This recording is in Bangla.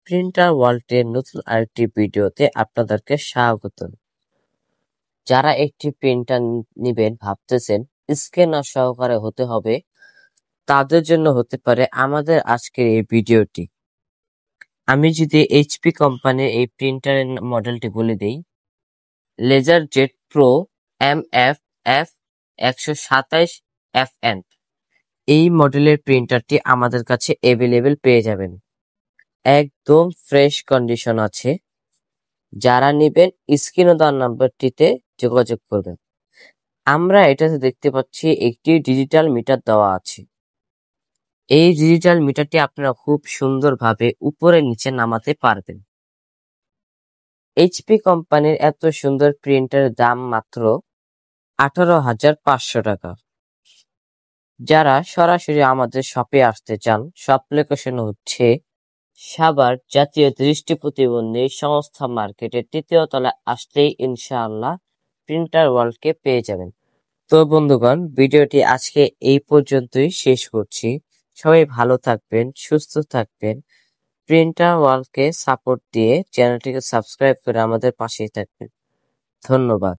প্রিন্টার ওয়ার্ল্ডের নতুন আরেকটি ভিডিওতে আপনাদেরকে স্বাগত। যারা একটি প্রিন্টার নিবেন ভাবতেছেন, স্ক্যানার সহকারে হতে হবে, তাদের জন্য হতে পারে আমাদের আজকের এই ভিডিওটি। আমি যদি এইচপি কোম্পানির এই প্রিন্টারের মডেলটি বলে দিই, লেজারজেট প্রো MFF 127FN। এই মডেলের প্রিন্টারটি আমাদের কাছে অ্যাভেলেবেল পেয়ে যাবেন, একদম ফ্রেশ কন্ডিশন আছে। যারা নেবেন স্ক্রিনে দেওয়া নাম্বারটিতে যোগাযোগ করবেন। আমরা এটাতে দেখতে পাচ্ছি একটি ডিজিটাল মিটার দেওয়া আছে। এই ডিজিটাল মিটারটি আপনারা খুব সুন্দরভাবে উপরে নিচে নামাতে পারবেন। এইচপি কোম্পানির এত সুন্দর প্রিন্টারের দাম মাত্র 18,500 টাকা। যারা সরাসরি আমাদের শপে আসতে চান, শপ লোকেশন হচ্ছে সাভার জাতীয় দৃষ্টি প্রতিবন্ধী সংস্থা মার্কেটের 3য় তলায় আসলেই ইনশাআল্লাহ প্রিন্টার ওয়ার্ল্ডকে পেয়ে যাবেন। তো বন্ধুগণ, ভিডিওটি আজকে এই পর্যন্তই শেষ করছি। সবাই ভালো থাকবেন, সুস্থ থাকবেন। প্রিন্টার ওয়ার্ল্ডকে সাপোর্ট দিয়ে চ্যানেলটিকে সাবস্ক্রাইব করে আমাদের পাশেই থাকবেন। ধন্যবাদ।